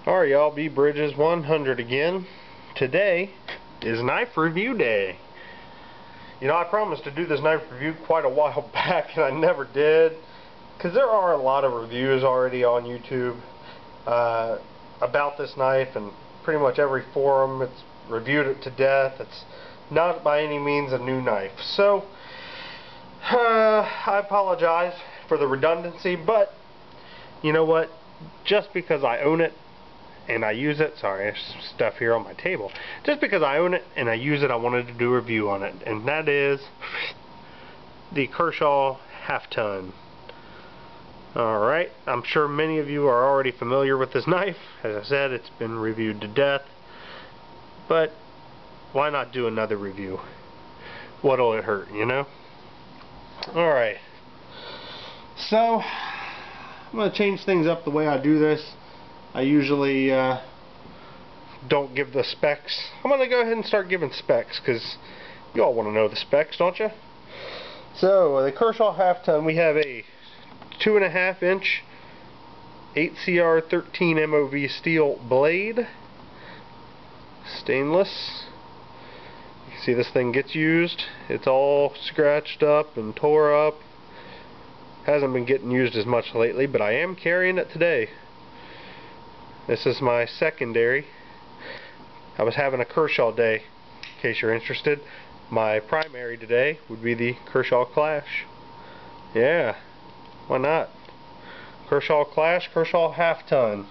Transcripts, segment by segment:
Alright y'all, B Bridges 100 again. Today is knife review day. You know, I promised to do this knife review quite a while back and I never did, because there are a lot of reviews already on YouTube about this knife, and pretty much every forum it's reviewed it to death. It's not by any means a new knife. So I apologize for the redundancy, but you know what? Just because I own it and I use it, sorry, there's stuff here on my table. Just because I own it and I use it, I wanted to do a review on it, and that is the Kershaw Half Ton. Alright, I'm sure many of you are already familiar with this knife. As I said, it's been reviewed to death, but why not do another review? What'll it hurt, you know? Alright, so I'm going to change things up the way I do this. I usually don't give the specs. I'm going to go ahead and start giving specs, because you all want to know the specs, don't you? So, the Kershaw Half Ton, we have a 2.5 inch 8CR13 MOV steel blade. Stainless. You can see this thing gets used. It's all scratched up and tore up. Hasn't been getting used as much lately, but I am carrying it today. This is my secondary. I was having a Kershaw day, in case you're interested. My primary today would be the Kershaw Clash. Yeah, why not? Kershaw Clash, Kershaw Half Ton.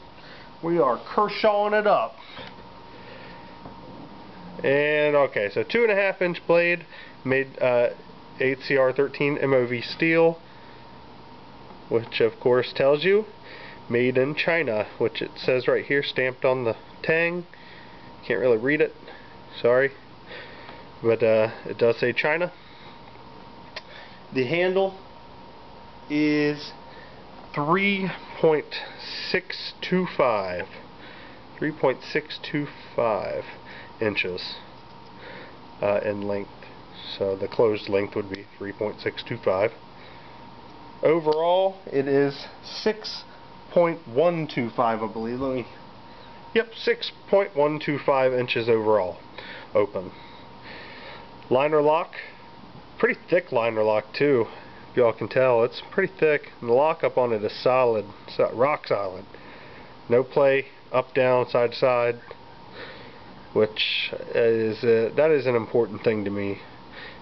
We are Kershawing it up. And okay, so 2.5 inch blade, made 8CR13 MOV steel, which of course tells you made in China, which it says right here, stamped on the tang. Can't really read it, sorry, but it does say China. The handle is 3.625 inches in length, so the closed length would be 3.625. Overall it is 6.125, I believe. Yep, 6.125 inches overall open. Liner lock, pretty thick liner lock too, if y'all can tell. It's pretty thick, and the lockup on it is solid, rock solid. No play up, down, side to side, which is that is an important thing to me.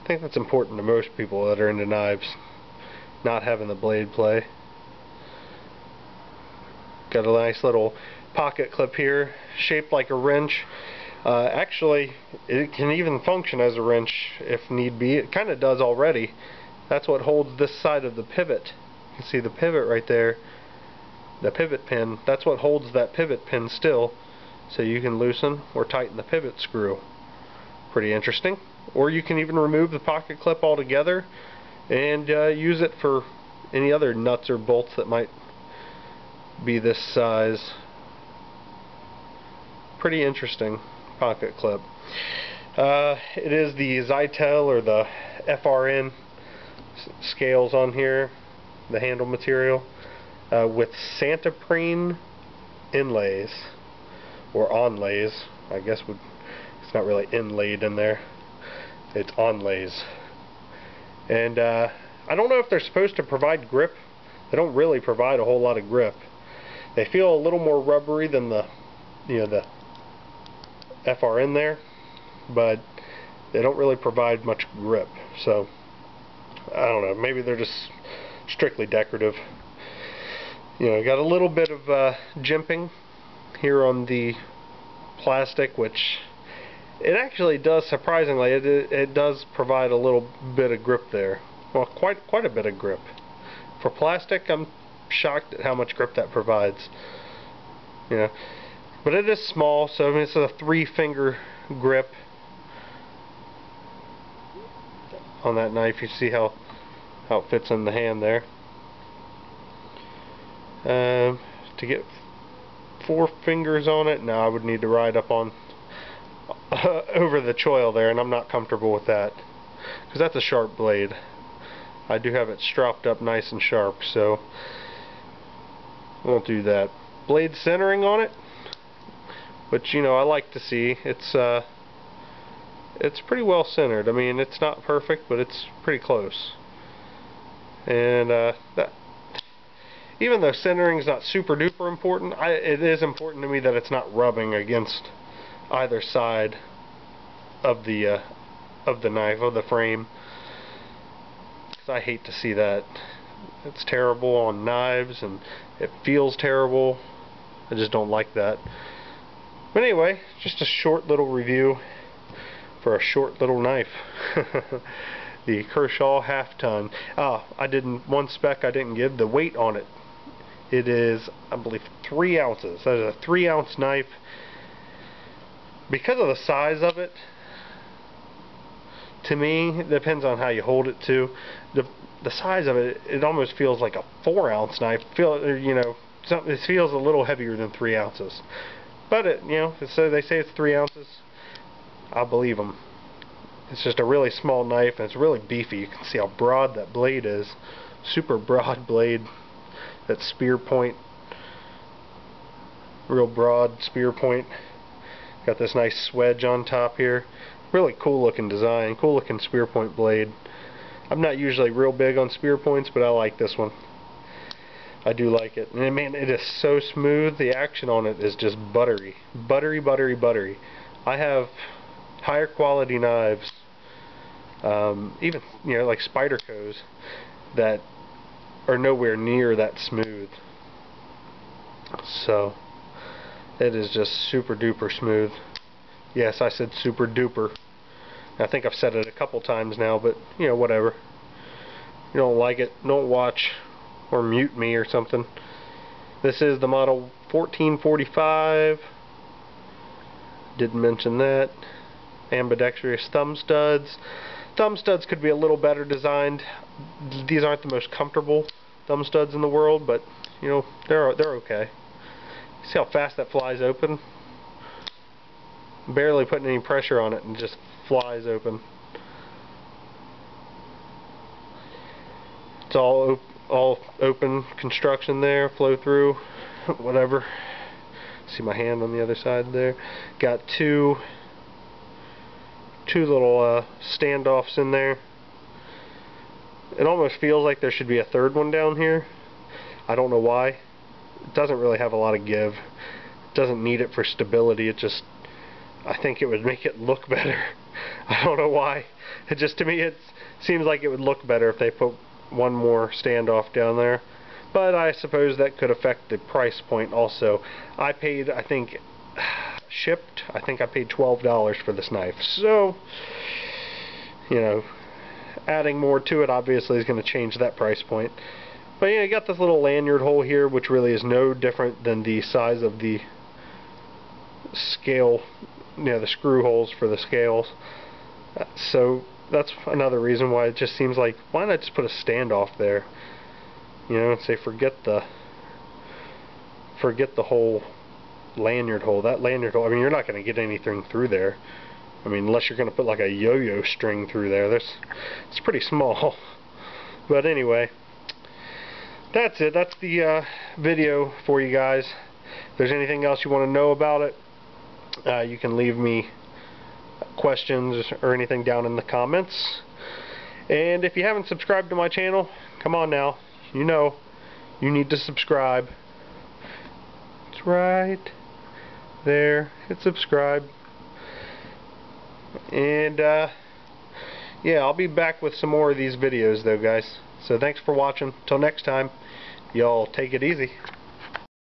I think that's important to most people that are into knives, not having the blade play. Got a nice little pocket clip here, shaped like a wrench. Actually, it can even function as a wrench if need be. It kind of does already. That's what holds this side of the pivot. You can see the pivot right there, the pivot pin. That's what holds that pivot pin still, so you can loosen or tighten the pivot screw. Pretty interesting. Or you can even remove the pocket clip altogether and use it for any other nuts or bolts that might be this size. Pretty interesting pocket clip. It is the Zytel or the FRN scales on here, the handle material, with Santoprene inlays, or onlays, I guess. It's not really inlaid in there, it's onlays. And I don't know if they're supposed to provide grip. They don't really provide a whole lot of grip. They feel a little more rubbery than the, you know, the FRN there, but they don't really provide much grip. So I don't know, maybe they're just strictly decorative. You know, got a little bit of jimping here on the plastic, which it actually does, surprisingly, it does provide a little bit of grip there. Well, quite a bit of grip. For plastic, I'm shocked at how much grip that provides. You know, but it is small, so I mean, it's a 3-finger grip on that knife. You see how it fits in the hand there. To get 4 fingers on it, no, I would need to ride up on over the choil there, and I'm not comfortable with that, because that's a sharp blade. I do have it stropped up nice and sharp, so won't do that. Blade centering on it, which, you know, I like to see. It's pretty well centered. I mean, it's not perfect, but it's pretty close. And even though centering is not super duper important, it is important to me that it's not rubbing against either side of the knife, of the frame. 'Cause I hate to see that. It's terrible on knives, and it feels terrible. I just don't like that. But anyway, just a short little review for a short little knife. The Kershaw Half Ton. One spec I didn't give, the weight on it. It is, I believe, 3 ounces. That is a 3-ounce knife. Because of the size of it, to me, it depends on how you hold it too. The size of it, it almost feels like a 4-ounce knife. It feels a little heavier than 3 ounces. But so they say it's 3 ounces. I believe them. It's just a really small knife, and it's really beefy. You can see how broad that blade is. Super broad blade. That spear point. Real broad spear point. Got this nice swedge on top here. Really cool looking design. Cool looking spear point blade. I'm not usually real big on spear points, but I like this one. I do like it. And man, it is so smooth. The action on it is just buttery. Buttery, buttery, buttery. I have higher quality knives, even like Spyderco's, that are nowhere near that smooth. So it is just super duper smooth. Yes, I said super duper. I think I've said it a couple times now, but whatever. You don't like it, don't watch or mute me or something. This is the model 1445. Didn't mention that. Ambidextrous thumb studs. Thumb studs could be a little better designed. These aren't the most comfortable thumb studs in the world, but they're okay. See how fast that flies open? Barely putting any pressure on it and just flies open. It's all open construction there, flow through, whatever. See my hand on the other side there. Got two little standoffs in there. It almost feels like there should be a third one down here. I don't know why. It doesn't really have a lot of give. It doesn't need it for stability. I think it would make it look better. I don't know why. To me, it seems like it would look better if they put one more standoff down there. But I suppose that could affect the price point also. I paid, I think, shipped, I think I paid $12 for this knife. So, adding more to it obviously is going to change that price point. But you got this little lanyard hole here, which really is no different than the size of the scale, the screw holes for the scales. So that's another reason why it just seems like, why not just put a standoff there? Say forget the whole lanyard hole. That lanyard hole, I mean, you're not going to get anything through there. I mean, unless you're going to put like a yo-yo string through there. It's pretty small. But anyway, that's it. That's the video for you guys. If there's anything else you want to know about it, you can leave me questions or anything down in the comments. And if you haven't subscribed to my channel, come on now. You need to subscribe. It's right there. Hit subscribe. And yeah, I'll be back with some more of these videos though, guys. So thanks for watching. Till next time, y'all take it easy.